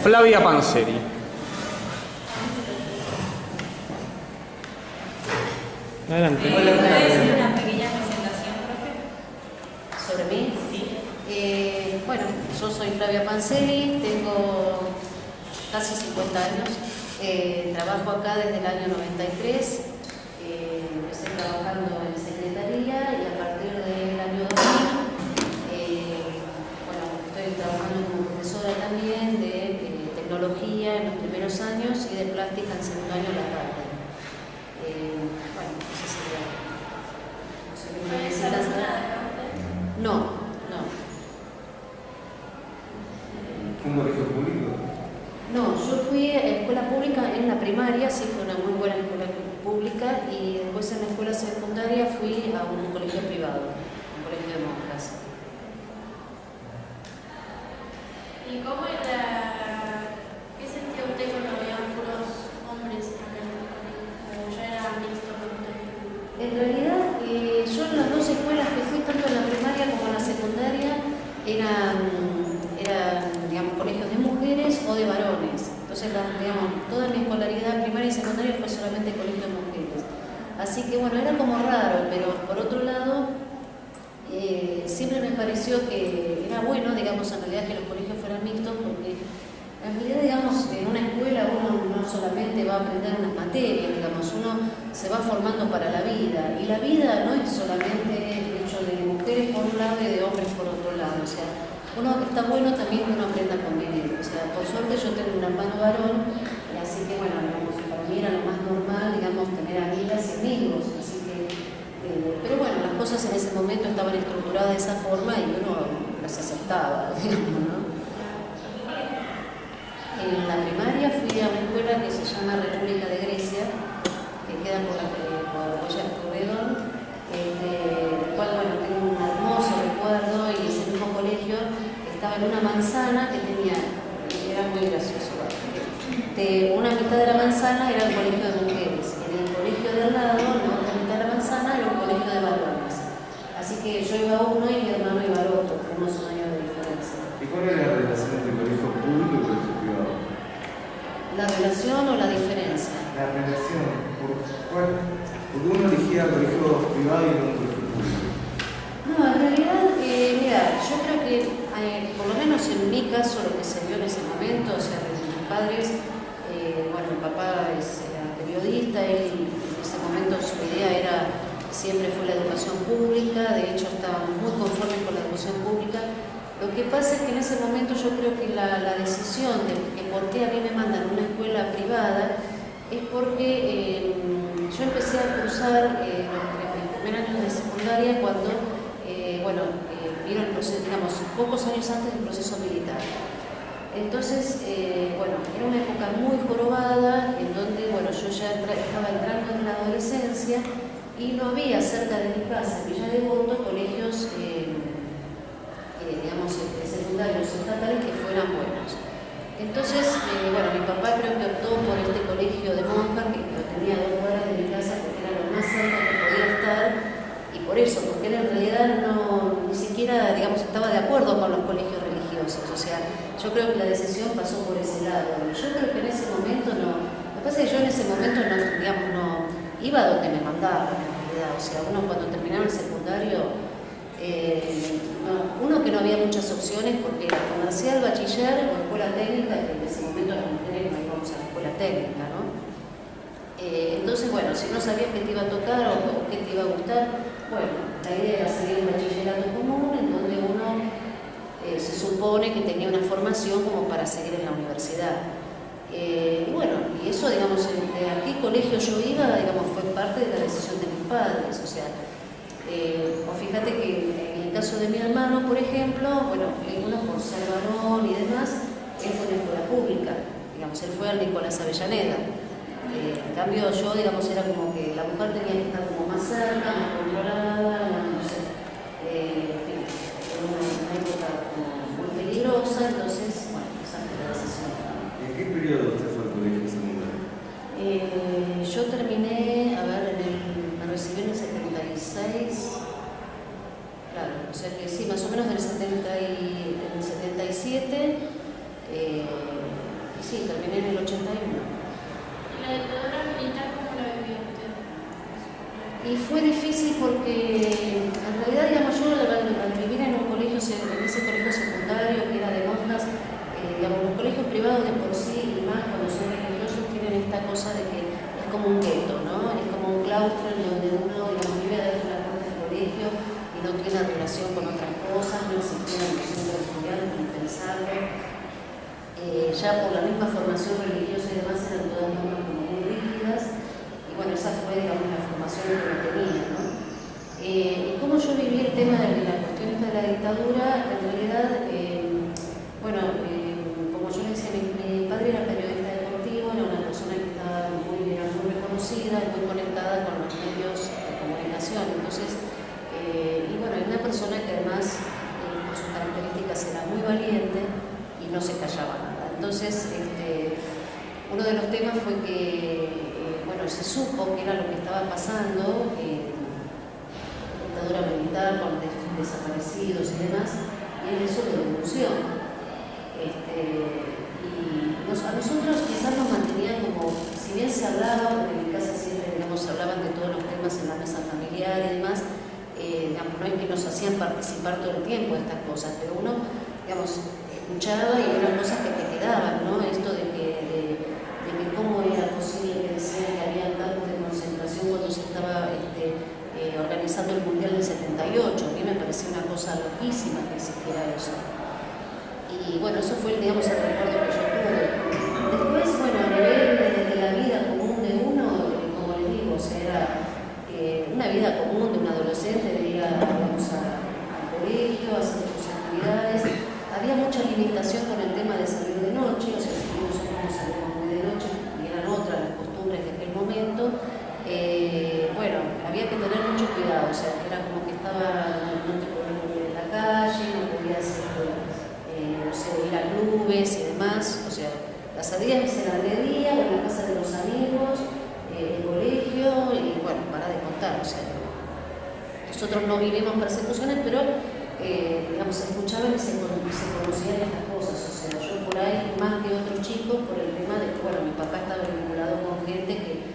Flavia Panseri. Adelante. ¿Puede hacer una pequeña presentación, profe? ¿Sobre mí? Sí. Bueno, yo soy Flavia Panseri, tengo casi 50 años, trabajo acá desde el año 93, empecé trabajando en secretaría y a partir del año 2000, bueno, estoy trabajando como profesora también de tecnología en los primeros años y de plástica en segundo año a la tarde. Bueno, eso sería. No sé qué me necesitas nada. No. ¿Un colegio público? No, yo fui a escuela pública en la primaria, sí fue una muy buena escuela pública, y después en la escuela secundaria fui a un colegio privado, un colegio de monjas. ¿Y cómo era? ¿Qué sentía usted cuando veían puros hombres acá en el colegio? ¿O ya era mixto con usted? En realidad, yo en las dos escuelas que fui, tanto en la primaria como en la secundaria, eran digamos, colegios de mujeres o de varones. Entonces, digamos, toda mi escolaridad primaria y secundaria fue solamente colegio de mujeres. Así que, bueno, era como raro, pero por otro lado, siempre me pareció que era bueno, digamos, en realidad que los colegios fueran mixtos, porque en realidad, digamos, en una escuela uno no solamente va a aprender unas materias, digamos, uno se va formando para la vida, y la vida no es solamente el hecho de mujeres por un lado y de hombres por otro lado, o sea, uno está bueno también que uno aprenda a convivir, o sea, por suerte yo tengo un hermano varón, y así que, bueno, digamos, para mí era lo más normal, digamos, tener amigas y amigos, así que, pero bueno, las cosas en ese momento estaban estructuradas de esa forma y uno las aceptaba, digamos, ¿no? En la primaria fui a una escuela que se llama República de Grecia, que queda por Goya Escobedo, del cual, bueno, tengo un hermoso recuerdo, y ese mismo colegio estaba en una manzana que tenía, era muy gracioso, de una mitad de la manzana era el colegio de mujeres, y en el colegio de al lado, la otra mitad de la manzana, era un colegio de varones. Así que yo iba a uno y mi hermano iba al otro, tenemos un año de diferencia. ¿Y cuál es la relación entre colegio público y colegio privado? ¿La relación o la diferencia? La relación, porque uno elegía colegio privado y no un colegio público. No, en realidad, mira, yo creo que, por lo menos en mi caso, lo que se vio en ese momento, o sea, mis padres, bueno, mi papá era periodista, él en ese momento su idea siempre fue la educación pública, de hecho estábamos muy conformes con la educación pública. Lo que pasa es que en ese momento yo creo que la decisión de que por qué a mí me mandan a una escuela privada es porque yo empecé a cursar los primeros años de secundaria cuando, vino el proceso, digamos, pocos años antes del proceso militar. Entonces, bueno, era una época muy jorobada en donde, bueno, yo ya estaba entrando en la adolescencia y no había cerca de mi casa, en Villa Devoto, colegios digamos, secundarios estatales que fueran buenos. Entonces, bueno, mi papá creo que optó por este colegio de monjas, que lo tenía a 2 cuadras de mi casa porque era lo más cerca que podía estar, y por eso, porque él en realidad ni siquiera, digamos, estaba de acuerdo con los colegios religiosos, o sea, yo creo que la decisión pasó por ese lado. Yo creo que en ese momento no, lo que pasa es que yo en ese momento no, digamos, no iba a donde me mandaban en realidad, o sea, uno cuando terminaba el secundario, uno que no había muchas opciones porque era comercial, bachiller o escuela técnica, que en ese momento las mujeres no íbamos a la escuela técnica, ¿no? Entonces, bueno, si no sabías qué te iba a tocar o qué te iba a gustar, bueno, la idea era seguir el bachillerato común, en donde uno se supone que tenía una formación como para seguir en la universidad. Y bueno, y eso, digamos, de a qué colegio yo iba, digamos, fue parte de la decisión de mis padres, o sea, o fíjate que en el caso de mi hermano, por ejemplo, bueno, uno por ser varón y demás, él fue en escuela pública, digamos, él fue al Nicolás Avellaneda. En cambio yo, digamos, era como que la mujer tenía que estar como más cerca, más controlada, no sé, en fin, era una época como muy peligrosa, entonces, bueno, esa fue la decisión. ¿En qué periodo usted fue al colegio secundario? Yo terminé, me recibí en el 76, claro, o sea que sí, más o menos del 77, sí, terminé en el 81. ¿Y la dictadura militar cómo la vivió usted? Y fue difícil porque en realidad, digamos, yo al vivir en un colegio, en ese colegio secundario que era de monjas, digamos, los colegios privados de por sí, y más cuando son religiosos, tienen esta cosa de que es como un gueto, ¿no? Es como un claustro en donde uno, digamos, vive adentro de la puerta del colegio y no tiene relación con otras cosas, no existía en los centros estudiantes ni pensarlo. Ya por la misma formación religiosa y demás eran todas normas como muy rígidas, y bueno, esa fue, digamos, la formación que yo tenía, ¿no? Y cómo yo viví el tema de la cuestión esta de la dictadura, en realidad, bueno, como yo le decía, mi padre era periodista deportivo, era una persona que estaba muy reconocida y muy conectada con los medios de comunicación, entonces, y bueno, era una persona que además, por sus características, era muy valiente y no se callaba nada. Entonces, uno de los temas fue que, bueno, se supo que era lo que estaba pasando, dictadura militar, con desaparecidos y demás, y él eso lo denunció. A nosotros quizás nos mantenían como, si bien se hablaba, porque en mi casa siempre, digamos, se hablaban de todos los temas en la mesa familiar y demás, digamos, no es que nos hacían participar todo el tiempo de estas cosas, pero uno, digamos, escuchaba y eran cosas que te quedaban, ¿no? Esto de que cómo era posible que decían que había campos de concentración cuando se estaba organizando el Mundial del 78. A mí me parecía una cosa loquísima que existiera eso. Y bueno, eso fue, digamos, el recuerdo que yo tuve. Después, bueno, a nivel de la vida común de uno, como les digo, o sea, era una vida común de un adolescente, de ir al colegio, a hacer sus actividades. Había mucha limitación con el tema de salir de noche, o sea, si nosotros no salíamos muy de noche, y eran otras las costumbres de aquel momento, bueno, había que tener mucho cuidado, o sea, era como que no te podías mover en la calle, no podías no sé, ir a clubes y demás, o sea, las salidas eran de día, o en la casa de los amigos, el colegio, y bueno, para de contar, o sea, nosotros no vivimos persecuciones, pero digamos, se escuchaban y se conocían estas cosas, o sea, yo por ahí más que otros chicos, por el tema de que, bueno, mi papá estaba vinculado con gente que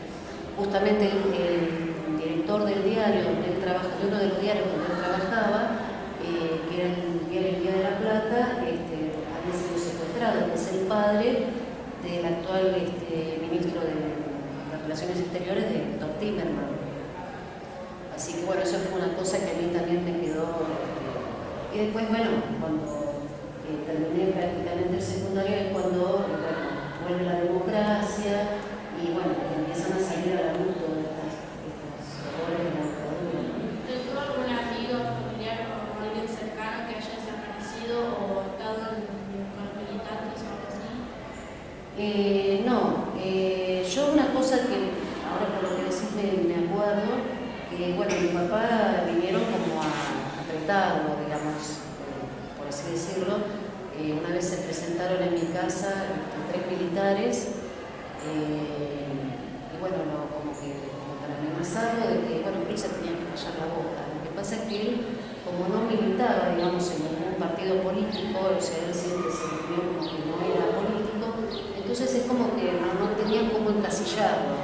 justamente el director del diario donde él trabaja, de uno de los diarios donde él trabajaba, que era el Día de la Plata, había sido secuestrado, que es el padre del actual ministro de Relaciones Exteriores, de Dr. Timerman. Así que bueno, eso fue una cosa que a mí también me quedó. Y después, bueno, cuando terminé prácticamente el secundario es cuando vuelve la democracia y bueno, empiezan a salir a la luz todas estas horrores de la dictadura. ¿Tuvo algún amigo, familiar o alguien cercano que haya desaparecido o estado con los militantes o algo así? No, yo una cosa que ahora por lo que decís me acuerdo, que bueno, mi papá vinieron como a apretarlo, digamos, por así decirlo. Una vez se presentaron en mi casa 3 militares y bueno, como para amenazarlo de que, bueno, él se tenía que callar la boca. Lo que pasa es que él, como no militaba, digamos, en ningún partido político, o sea, él siempre se definió como que no era político, entonces es como que no tenían cómo encasillarlo.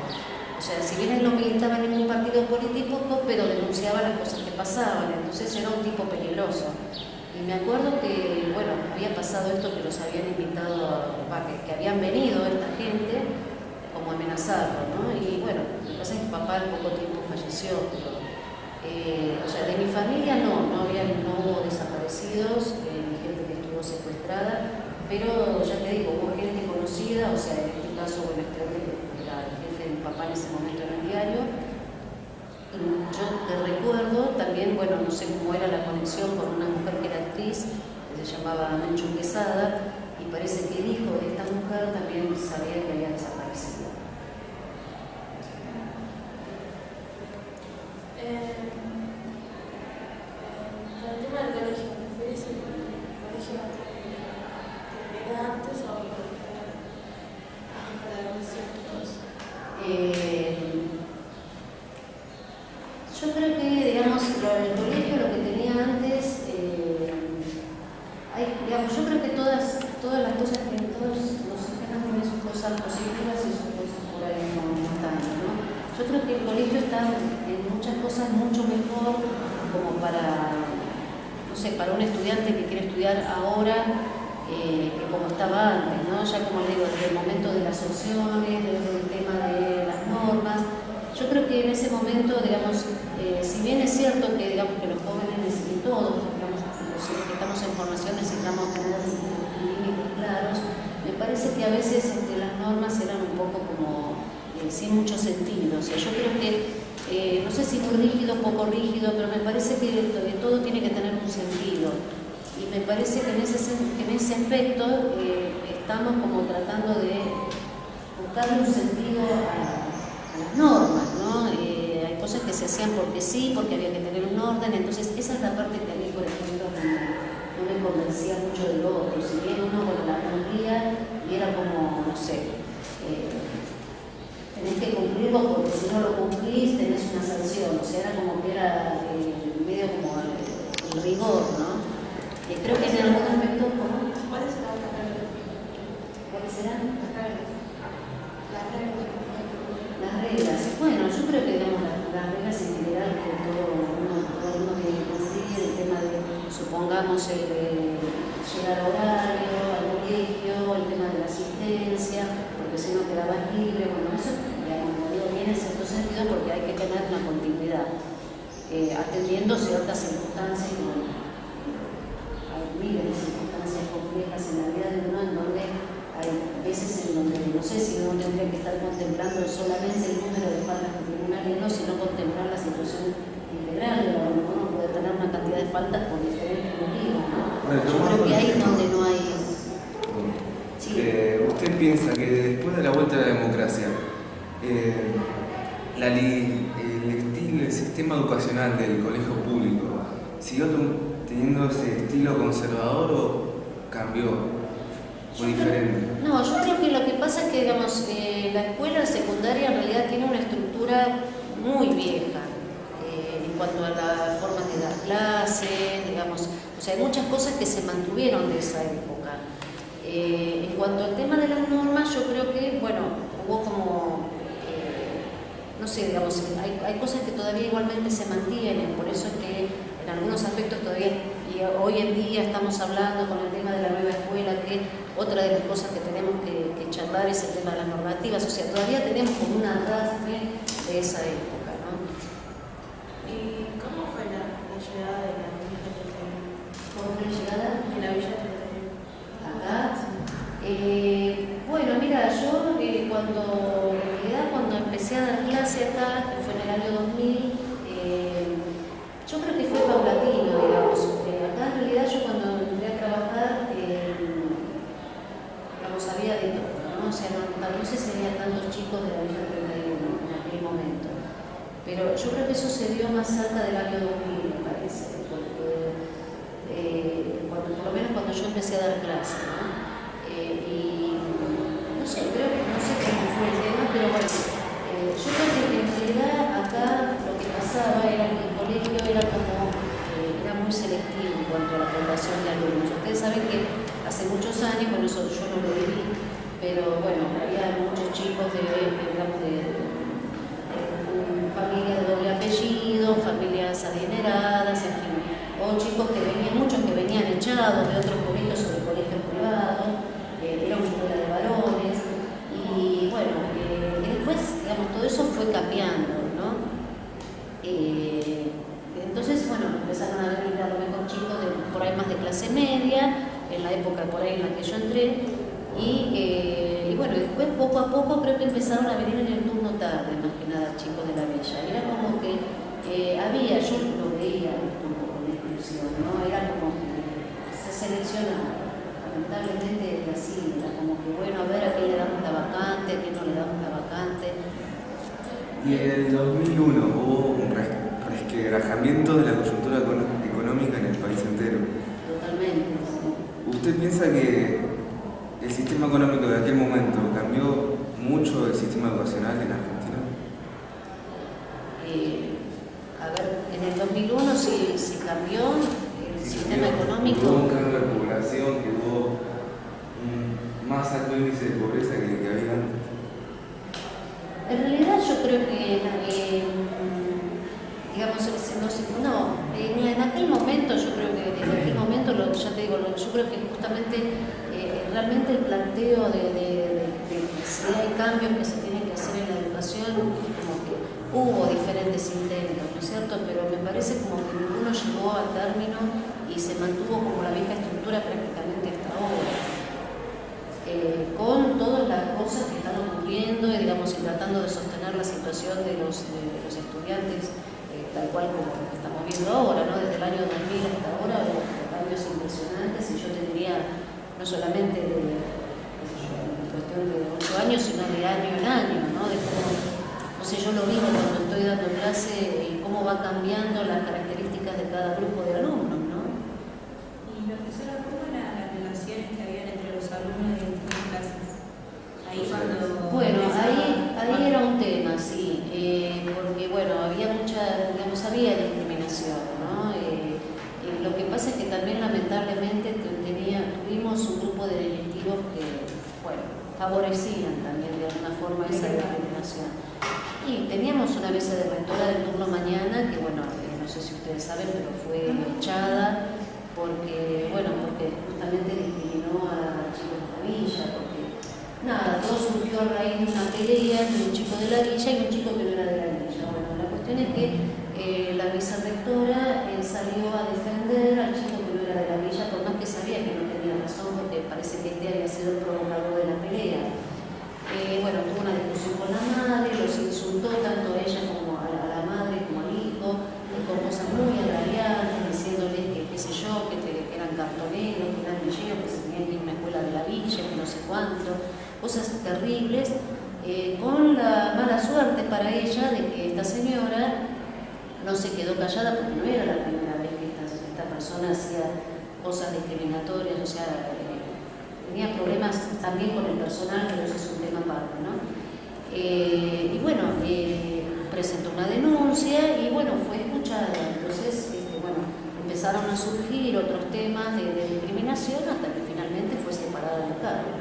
O sea, si bien él no militaba en ningún partido político, pero denunciaba las cosas que pasaban, entonces era un tipo peligroso. Y me acuerdo que, bueno, había pasado esto que los habían invitado, que habían venido esta gente como a amenazarlo, ¿no? Y bueno, lo que pasa es que mi papá al poco tiempo falleció, pero, o sea, de mi familia no hubo desaparecidos, ni gente que estuvo secuestrada, pero ya te digo, hubo gente conocida, o sea, en este caso, bueno, este hombre era el jefe de mi papá en ese momento en el diario. Yo te recuerdo también, bueno, no sé cómo era la conexión con una mujer que era actriz, que se llamaba Menchu Quesada, y parece que el hijo de esta mujer también sabía que había desaparecido. El tema del colegio, ¿preferís el colegio que era antes o el colegio para adolescentes? Yo creo que, digamos, el colegio, lo que tenía antes, digamos, yo creo que todas las cosas que todos los sistemas cosas positivas y sus cosas por ahí no tanto, ¿no? Yo creo que el colegio está en muchas cosas mucho mejor como para, no sé, para un estudiante que quiere estudiar ahora que como estaba antes, ¿no? Ya como le digo, desde el momento de las opciones, desde el tema de las normas. Yo creo que en ese momento, digamos, si bien es cierto que, digamos, que los jóvenes y todos, digamos, los que estamos en formación necesitamos tener límites claros, me parece que a veces las normas eran un poco como sin mucho sentido. O sea, yo creo que, no sé si muy rígido, poco rígido, pero me parece que todo tiene que tener un sentido. Y me parece que en ese aspecto estamos como tratando de buscarle un sentido a las normas, ¿no? Hay cosas que se hacían porque sí, porque había que tener un orden, entonces esa es la parte que a mí, por ejemplo, no me convencía mucho de lo otro. Si bien uno con la cumplía y era como, no sé, tenés que cumplirlo porque si no lo cumplís tenés una sanción, o sea, era como que era medio como el rigor, ¿no? Creo que en algún aspecto, ¿cómo? ¿Cuáles serán las reglas? ¿Cuáles serán? Las reglas. Las reglas. Las reglas. Bueno, yo creo que digamos las reglas en general que todo uno tiene que cumplir, el tema de, supongamos, el de llegar a horario, al colegio, el tema de la asistencia, porque si no quedabas libre, bueno, eso, digamos, lo digo bien en cierto sentido porque hay que tener una continuidad, atendiendo ciertas circunstancias, bueno, miles de circunstancias complejas en la vida de uno, en donde hay veces en donde no sé si uno tendría que estar contemplando solamente el número de faltas que tiene un alumno, sino contemplar la situación integral de uno. Uno puede tener una cantidad de faltas por diferentes motivos, ¿no? Bueno, yo creo que ahí es donde no hay. Sí. ¿Usted piensa que después de la vuelta a la democracia, el sistema educacional del colegio público siguió teniendo ese estilo conservador o cambió? ¿Fue diferente? No, yo creo que lo que pasa es que, digamos, la escuela secundaria en realidad tiene una estructura muy vieja en cuanto a la forma de dar clases, digamos, o sea, hay muchas cosas que se mantuvieron de esa época. En cuanto al tema de las normas, yo creo que, bueno, hubo como, no sé, digamos, hay cosas que todavía igualmente se mantienen, por eso es que en algunos aspectos todavía, y hoy en día estamos hablando con el tema de la nueva escuela, que otra de las cosas que tenemos que charlar es el tema de las normativas, o sea, todavía tenemos como un arrastre de esa época, ¿no? ¿Y cómo fue la llegada de la Villa 31? ¿Cómo fue la llegada? De la Villa 31. Acá. Bueno, mira, yo cuando empecé a dar clase acá, que fue en el año 2000, yo creo que fue paulatino, digamos. Acá en realidad yo cuando entré a trabajar, digamos, había de todo, ¿no? O sea, no sé si había tantos chicos de la Villa 31 en aquel momento. Pero yo creo que eso se dio más cerca del año 2000, me parece, porque por lo menos cuando yo empecé a dar clase, ¿no? Y no sé, creo que no sé cómo fue el tema, pero bueno, yo creo que en realidad acá lo que pasaba era que el colegio era como, era muy selectivo en cuanto a la población de alumnos. Ustedes saben que hace muchos años, bueno, eso yo no lo viví, pero bueno, había muchos chicos digamos, familias de doble apellido, familias adineradas, en fin, o chicos que venían, muchos que venían echados de otros colegios o de colegios privados, era una escuela de varones, y bueno, después, digamos, todo eso fue cambiando, ¿no? Entonces, bueno, empezaron a venir a lo mejor chicos por ahí más de clase media, en la época por ahí en la que yo entré, y bueno, después poco a poco creo que empezaron a venir en el turno tarde, más que nada chicos de la Villa. Era como que yo lo veía un poco con exclusión, ¿no? Era como que se seleccionaba. Lamentablemente era así, era como que bueno, a ver a quién le damos la vacante, a quién no le damos la vacante. Y en el 2001 hubo un resquebrajamiento de la coyuntura económica en el país entero. Totalmente. Sí. ¿Usted piensa que el sistema económico de aquel momento cambió mucho el sistema educacional en Argentina? A ver, en el 2001 sí cambió el sistema económico. Hubo un cambio de población, que hubo más alto índice de pobreza que había antes. En realidad yo creo que, digamos, en aquel momento, yo creo que en aquel momento, ya te digo, yo creo que justamente realmente el planteo de si hay cambios que se tienen que hacer en la educación, como que hubo diferentes intentos, ¿no es cierto? Pero me parece como que ninguno llegó a término y se mantuvo como la vieja estructura prácticamente hasta ahora. Con todas las cosas que están ocurriendo y, digamos, y tratando de sostener la situación de los estudiantes, tal cual como lo que estamos viendo ahora, ¿no? Desde el año 2000 hasta ahora, los cambios impresionantes, y yo te diría, no solamente en cuestión de 8 años, sino de año en año, ¿no? De cómo, no sé, yo lo vivo cuando estoy dando clase y cómo va cambiando las características de cada grupo de alumnos, ¿no? Y profesora, ¿cómo eran las relaciones que habían entre los alumnos de distintas clases? Ahí cuando... Bueno, ahí era un tema, sí, porque bueno, había había discriminación, ¿no? Lo que pasa es que también lamentablemente tuvimos un grupo de directivos que, bueno, favorecían también de alguna forma esa discriminación. Y teníamos una vicerrectora del turno mañana que, bueno, no sé si ustedes saben, pero fue echada porque justamente discriminó a chicos de la villa, porque nada, todo surgió a raíz de una pelea entre un chico de la villa y un chico que no era de la villa. Bueno, la cuestión es que la vicerrectora salió a defender al chico que no era de la villa, por más que sabía que no tenía razón, porque parece que este había sido el provocador de la pelea. Bueno, tuvo una discusión con la madre, los insultó tanto a ella como a la madre como al hijo, con cosas muy agraviantes, diciéndoles que, qué sé yo, que eran cartoneros, que eran villeros, que se tenían que ir a una escuela de la villa, que no sé cuánto, cosas terribles, con la mala suerte para ella de que esta señora no se quedó callada, porque no era la primera vez que esta persona hacía cosas discriminatorias, o sea, tenía problemas también con el personal, pero eso es un tema aparte, ¿no? Y bueno, presentó una denuncia y bueno, fue escuchada. Entonces, bueno, empezaron a surgir otros temas de discriminación hasta que finalmente fue separada del cargo.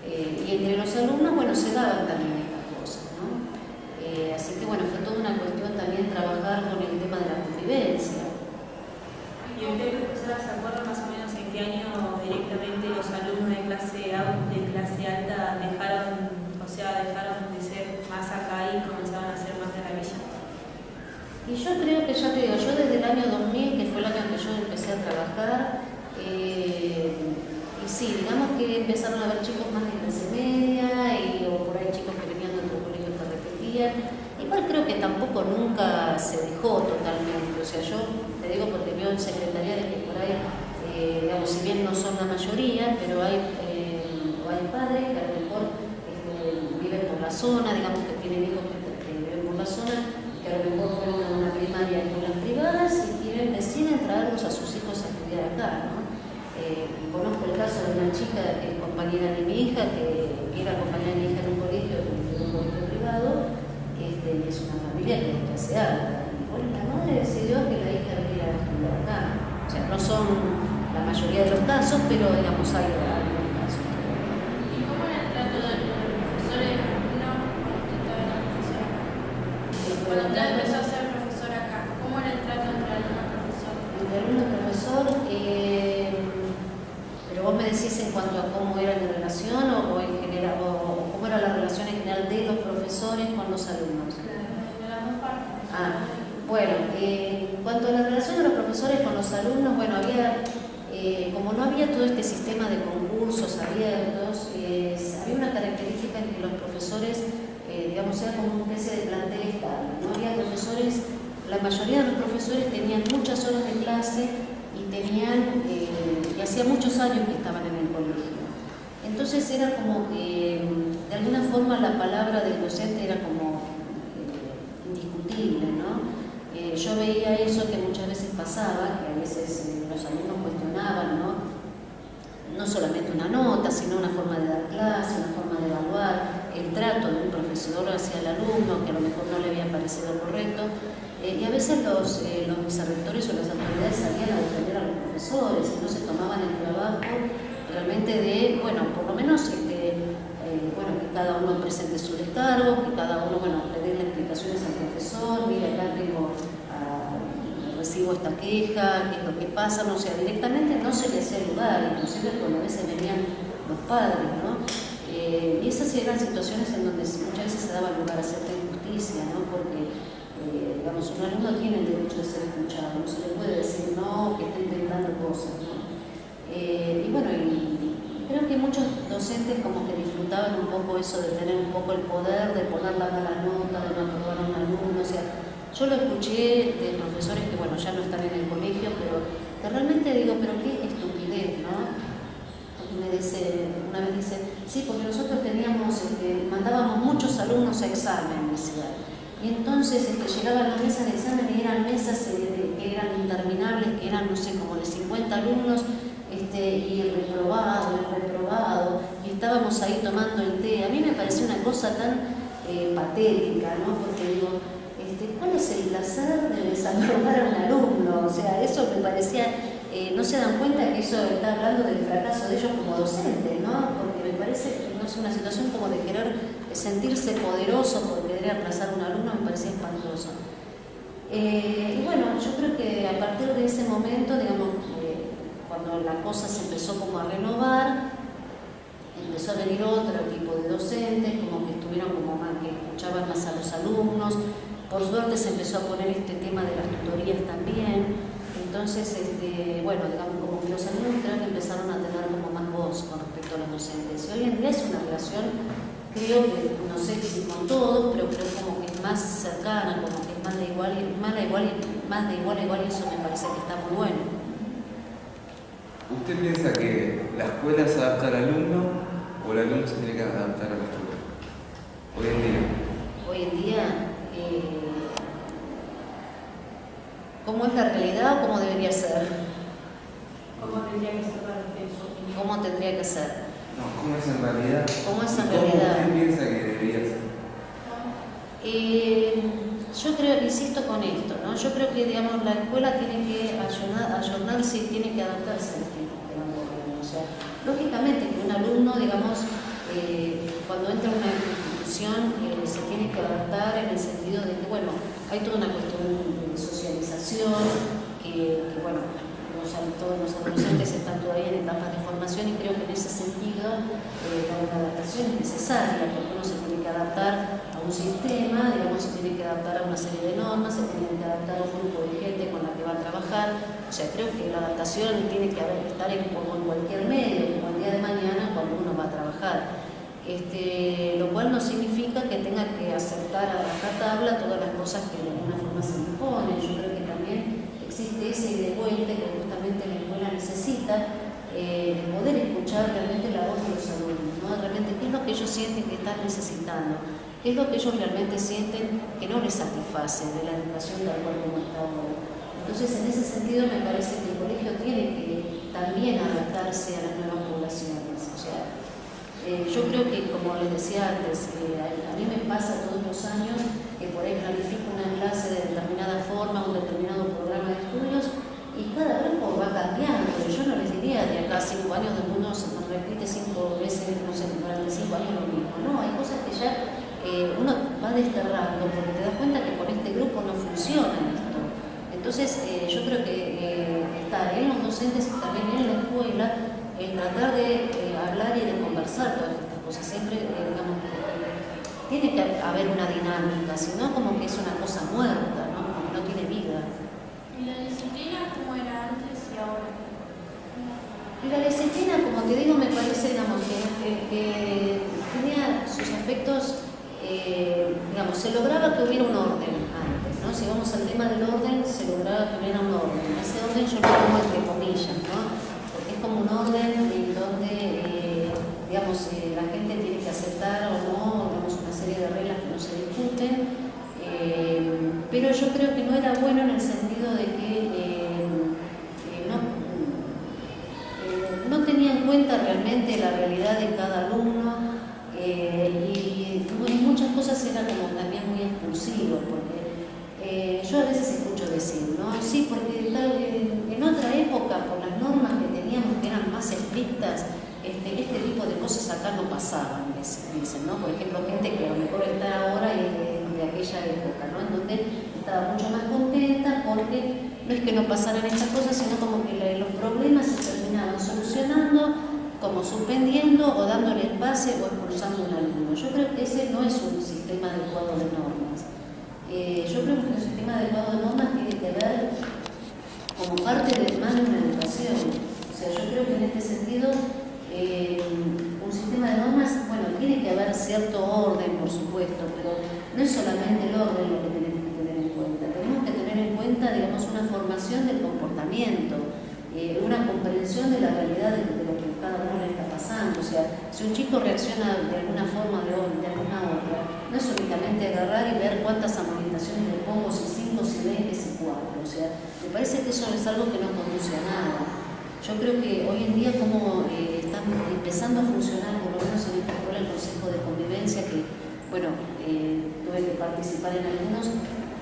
Y entre los alumnos, bueno, se daban también estas cosas, ¿no? Así que bueno, fue toda una cuestión también trabajar con el tema de la convivencia. ¿Y usted, profesora, se acuerda más o menos en qué año directamente los alumnos de clase alta dejaron de ser más acá y comenzaron a ser más de la villa? Y yo creo que, ya te digo, yo desde el año 2000, que fue el año en que yo empecé a trabajar, y sí, digamos que empezaron a haber chicos más de clase media, o por ahí chicos que venían de otros colegios que repetían. Igual creo que tampoco nunca se dejó totalmente, o sea, yo te digo porque veo en secretariales que por ahí, digamos, si bien no son la mayoría, pero hay padres que a lo mejor viven por la zona, digamos que tienen hijos que viven por la zona, que a lo mejor fueron a una primaria en escuelas privadas y deciden traerlos a sus hijos a estudiar acá, ¿no? Conozco el caso de una chica que es compañera de mi hija, que era compañera de mi hija en un colegio privado, y es una familia que es clase alta. Y bueno, la madre decidió que la hija viniera a estudiar acá. O sea, no son la mayoría de los casos, pero digamos hay algunos casos. ¿Y cómo era el trato de los profesores alumnos cuando usted empezó a ser profesora acá? ¿Cómo era el trato entre alumno y profesor? Entre alumno y profesor, pero vos me decís en cuanto a cómo era la relación o en general, o cómo era la relación en general de los profesores con los alumnos. De las dos partes. Bueno, en cuanto a la relación de los profesores con los alumnos, bueno, como no había todo este sistema de concursos abiertos, había una característica en que los profesores, digamos, era como una especie de plantel estable, ¿no? Había profesores, la mayoría de los profesores tenían muchas horas de clase y hacía muchos años que estaban en el colegio. Entonces era como que, de alguna forma, la palabra del docente era como indiscutible, ¿no? Yo veía eso que muchas veces pasaba, que a veces los alumnos cuestionaban, no solamente una nota, sino una forma de dar clase, una forma de evaluar, el trato de un profesor hacia el alumno, que a lo mejor no le había parecido correcto, y a veces los vicerrectores o las autoridades salían a defender a los profesores y no se tomaban el trabajo realmente de, bueno, recibo esta queja, qué es lo que pasa, no sé, directamente no se le hacía lugar, inclusive cuando a veces venían los padres, ¿no? Y esas eran situaciones en donde muchas veces se daba lugar a cierta injusticia, ¿no? Porque, digamos, un alumno tiene el derecho de ser escuchado, no se le puede decir no, que está inventando cosas, ¿no? Y bueno, y creo que muchos docentes como que disfrutaban un poco eso de tener un poco el poder de poner la mala nota, de no aprobar a un alumno, o sea, yo lo escuché de profesores que, bueno, ya no están en el colegio, pero que realmente digo, pero qué estupidez, ¿no? Me dice, una vez dice, sí, porque nosotros mandábamos muchos alumnos a examen, decía. Y entonces llegaban las mesas de examen y eran mesas que eran interminables, que eran, no sé, como de 50 alumnos, y reprobado, y estábamos ahí tomando el té. A mí me pareció una cosa tan patética, ¿no? Porque digo, ¿cuál es el placer de desaprobar a un alumno? O sea, eso me parecía, no se dan cuenta que eso está hablando del fracaso de ellos como docentes, ¿no? Porque me parece, no es una situación como de querer sentirse poderoso por querer aplazar a un alumno, me parecía espantoso. Y bueno, yo creo que a partir de ese momento, digamos, cuando la cosa se empezó como a renovar, empezó a venir otro tipo de docentes, como que estuvieron como más, que escuchaban más a los alumnos. Por suerte se empezó a poner este tema de las tutorías también. Entonces, bueno, digamos, como que los alumnos creo que empezaron a tener como más voz con respecto a los docentes. Y hoy en día es una relación, creo que, no sé si con todos, pero creo como que es más cercana, como que es más de igual a igual, y eso me parece que está muy bueno. ¿Usted piensa que la escuela se adapta al alumno o el alumno se tiene que adaptar a la escuela? Hoy en día. Hoy en día, ¿cómo es la realidad o cómo debería ser? ¿Cómo tendría que ser para usted su opinión? ¿Cómo tendría que ser? No, ¿cómo es en realidad? ¿Cómo es en ¿Cómo realidad? usted piensa que debería ser? Yo creo, insisto con esto, ¿no? Yo creo que, digamos, la escuela tiene que ayornarse y tiene que adaptarse a los tiempos que van corriendo. O sea, lógicamente que un alumno, digamos, cuando entra a una institución se tiene que adaptar en el sentido de que, bueno, hay toda una cuestión de socialización, que bueno, todos los adolescentes están todavía en etapas de formación y creo que en ese sentido la adaptación es necesaria, porque uno se tiene que adaptar a un sistema, digamos, se tiene que adaptar a una serie de normas, se tiene que adaptar a un grupo de gente con la que va a trabajar. O sea, creo que la adaptación tiene que estar como en cualquier medio, como el día de mañana cuando uno va a trabajar. Lo cual no significa que tenga que aceptar a rajatabla todas las cosas que de alguna forma se imponen. Yo creo que también existe ese ida y vuelta que justamente la escuela necesita, de poder escuchar realmente la voz de los alumnos, ¿no? Realmente qué es lo que ellos sienten que están necesitando, qué es lo que ellos realmente sienten que no les satisface de la educación tal cual como está ahora. Entonces, en ese sentido me parece que el colegio tiene que también adaptarse a las nuevas poblaciones. O sea, yo creo que, como les decía antes, a mí me pasa todos los años que por ahí planifico una clase de determinada forma, un determinado programa de estudios, y cada grupo va cambiando. Yo no les diría de acá a 5 años del mundo se repite 5 veces, no sé, durante 5 años lo mismo. No, hay cosas que ya uno va desterrando porque te das cuenta que con este grupo no funciona esto. Entonces, yo creo que está en los docentes y también en la escuela el tratar de hablar y de conversar todas estas cosas. Siempre, digamos, tiene que haber una dinámica, si no como que es una cosa muerta, ¿no? Como que no tiene vida. ¿Y la disciplina cómo era antes y ahora? Y la disciplina, como te digo, me parece, digamos, que tenía sus aspectos, digamos, se lograba que hubiera un orden antes, ¿no? Si vamos al tema del orden, se lograba que hubiera un orden. Ese orden yo lo pongo entre comillas, ¿no? Porque es como un orden en donde, digamos, la gente tiene que aceptar o no, digamos, una serie de reglas que no se discuten. Pero yo creo que no era bueno en el sentido de que no tenía en cuenta realmente la realidad de cada alumno y muchas cosas eran como también muy expulsivos, porque yo a veces escucho decir, ¿no? Sí, porque en otra época, por las normas que teníamos que eran más estrictas, este tipo de cosas acá no pasaban, dicen, ¿no? Por ejemplo, gente que a lo mejor está ahora y de aquella época, ¿no? En donde estaba mucho más contenta porque no es que no pasaran estas cosas, sino como que los problemas se terminaban solucionando, como suspendiendo o dándole espacio o expulsando a un alumno. Yo creo que ese no es un sistema adecuado de normas. Yo creo que un sistema adecuado de normas tiene que ver como parte de más de una educación. O sea, yo creo que en este sentido un sistema de normas, bueno, tiene que haber cierto orden, por supuesto, pero no es solamente el orden lo que tenemos que tener en cuenta. Tenemos que tener en cuenta, digamos, una formación del comportamiento, una comprensión de la realidad de lo que cada uno le está pasando. O sea, si un chico reacciona de alguna forma o de alguna otra, no es únicamente agarrar y ver cuántas amonestaciones le pongo, si 5, si 20, si 4. O sea, me parece que eso es algo que no conduce a nada. Yo creo que hoy en día como están empezando a funcionar, por lo menos en esta escuela, el Consejo de Convivencia, que, bueno, tuve que participar en algunos,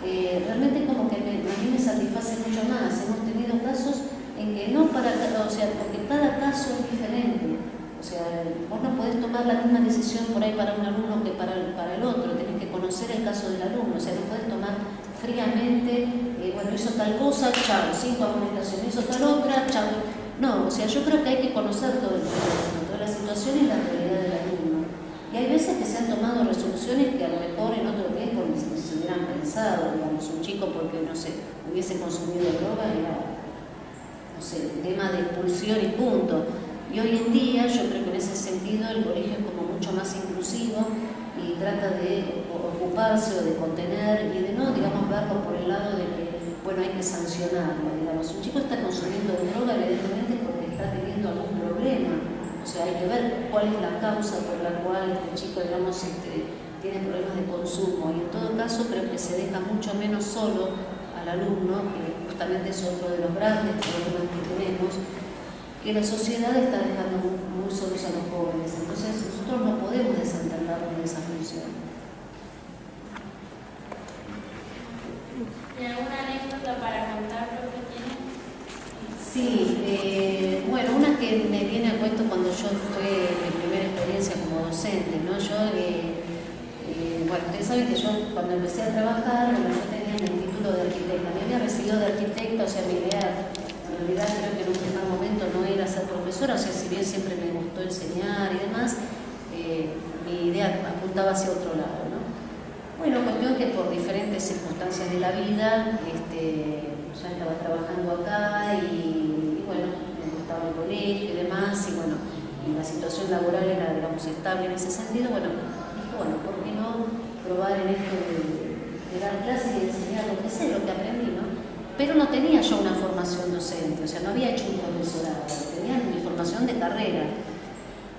realmente como que a mí me satisface mucho más. Hemos tenido casos en que no o sea, porque cada caso es diferente. O sea, vos no podés tomar la misma decisión por ahí para un alumno que para el otro, tenés que conocer el caso del alumno, o sea, no podés tomar fríamente, bueno, hizo tal cosa, chao, 5 amonestaciones, hizo tal otra, chao. No, o sea, yo creo que hay que conocer todo el contexto, toda la situación y la realidad del alumno. Y hay veces que se han tomado resoluciones que a lo mejor en otro tiempo ni se hubieran pensado, digamos, un chico porque, no sé, hubiese consumido droga, era, no sé, tema de expulsión y punto. Y hoy en día yo creo que en ese sentido el colegio es como mucho más inclusivo y trata de ocuparse o de contener y de no, digamos, verlo por el lado de que, bueno, hay que sancionarlo, digamos. Un chico está consumiendo droga evidentemente porque está teniendo algún problema. O sea, hay que ver cuál es la causa por la cual este chico, digamos, tiene problemas de consumo. Y en todo caso creo que se deja mucho menos solo al alumno, que justamente es otro de los grandes problemas que tenemos, que la sociedad está dejando muy solos a los jóvenes. Entonces nosotros no podemos desentendernos de esa función. ¿Y alguna anécdota para contar, profe, tiene? Sí, bueno, una que me viene a cuento cuando yo fue mi primera experiencia como docente, ¿no? Yo, bueno, ustedes saben que yo cuando empecé a trabajar, bueno, yo tenía el título de arquitecta, me había recibido de arquitecta, o sea, mi idea, en realidad creo que en un primer momento no era ser profesora, o sea, si bien siempre me gustó enseñar y demás, mi idea apuntaba hacia otro lado, ¿no? Bueno, cuestión que por diferentes circunstancias de la vida, ya estaba trabajando acá y bueno, me gustaba el colegio y demás, y bueno, y la situación laboral era, digamos, estable en ese sentido. Bueno, dije, bueno, ¿por qué no probar en esto de dar clases y enseñar lo que sé, lo que aprendí, ¿no? Pero no tenía yo una formación docente, o sea, no había hecho un profesorado, tenía mi formación de carrera.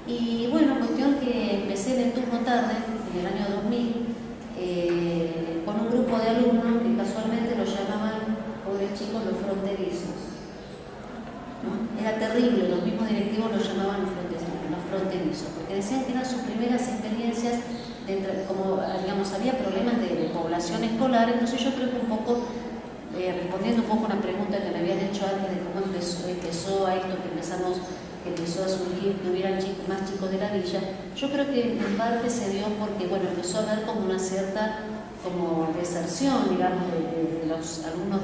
Y bueno, cuestión que empecé en el turno tarde, en el año 2000, con un grupo de alumnos que casualmente los llamaban, pobres chicos, los fronterizos, ¿no? Era terrible, los mismos directivos los llamaban los fronterizos, porque decían que eran sus primeras experiencias, como digamos, había problemas de población escolar. Entonces yo creo que un poco, respondiendo un poco a una pregunta que me habían hecho antes de cómo empezó a esto que empezó a surgir, que hubieran más chicos de la villa, yo creo que en parte se dio porque, bueno, empezó a haber como una cierta como deserción, digamos, de los alumnos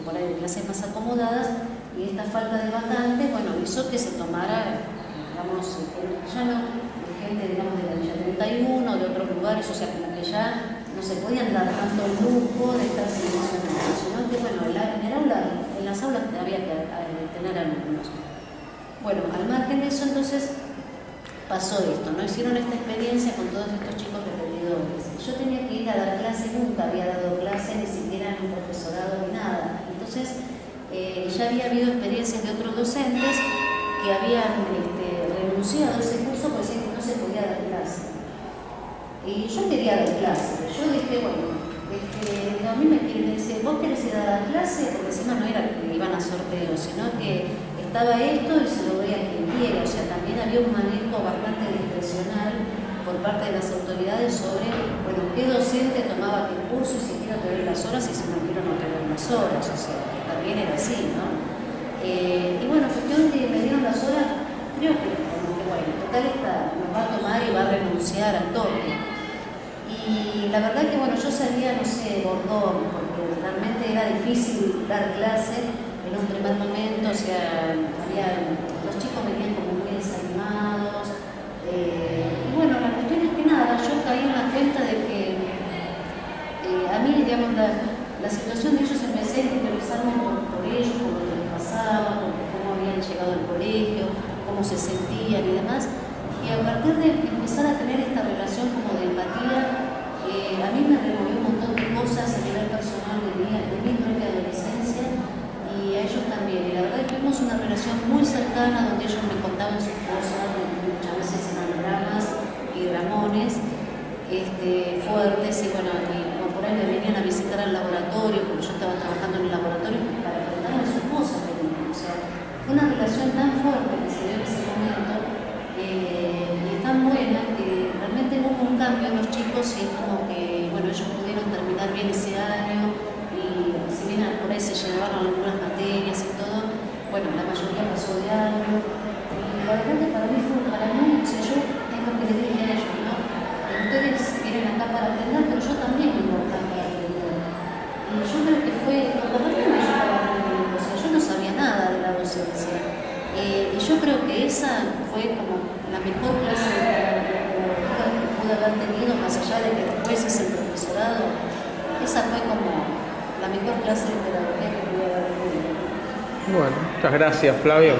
por ahí de clases más acomodadas, y esta falta de vacantes, bueno, hizo que se tomara, digamos, ya no de gente, digamos, de la Villa 31, de otros lugares, o sea, como que ya no se podían dar tanto el lujo de estar seleccionados, sino que, bueno, en el aula, en las aulas había que tener alumnos. Bueno, al margen de eso, entonces, pasó esto, ¿no? Hicieron esta experiencia con todos estos chicos repetidores. Yo tenía que ir a dar clase, nunca había dado clase, ni siquiera en un profesorado ni nada. Entonces, ya había habido experiencias de otros docentes que habían renunciado a ese curso porque decían que no se podía dar clase. Y yo quería dar clase. Yo dije, bueno, a mí me dice, ¿vos querés ir a dar clase? Porque encima no era que iban a sorteo, sino que estaba esto y se lo doy a quien quiera. O sea, también había un manejo bastante discrecional por parte de las autoridades sobre, bueno, qué docente tomaba qué curso y si quiero tener las horas y si no quiero no tener las horas. O sea, también era así, ¿no? Y bueno, cuestión que me dieron las horas, creo que como que, bueno, total nos va a tomar y va a renunciar al toque. Y la verdad que, bueno, yo salía, no sé, bordón, porque realmente era difícil dar clase en un primer momento, o sea, los chicos venían como muy desanimados. Y bueno, la cuestión es que nada, yo caí en la cuenta de que a mí, digamos, la situación de ellos empecé a interiorizarme por ellos, por lo que les pasaba, por cómo habían llegado al colegio, cómo se sentían y demás. Y a partir de empezar a tener esta relación como de empatía, a mí me removió un montón de cosas a nivel personal de mi propia adolescencia y a ellos también. Y la verdad es que tuvimos una relación muy cercana donde ellos me contaban sus cosas, muchas veces eran dramas y dramones fuertes y bueno, como por ahí me venían a visitar al laboratorio, porque yo estaba trabajando en el laboratorio para contarme sus cosas. O sea, fue una relación tan fuerte que se dio en ese momento y tan buena que realmente hubo un cambio en los chicos y es como que, bueno, ellos pudieron terminar bien ese año y si bien por ahí se llevaron algunas materias y todo, bueno, la mayoría pasó de año y la verdad que para mí, o sea, yo es lo que les dije a ellos, ¿no? Ustedes vienen acá para aprender, pero yo también vengo acá para aprender. Y yo creo que fue, por lo menos yo estaba aprendiendo, o sea, yo no sabía nada de la docencia. Y yo creo que esa fue como la mejor clase de pedagogía que pude haber tenido, más allá de que después es el profesorado. Esa fue como la mejor clase de pedagogía que pude haber tenido. Bueno, muchas gracias, Flavio.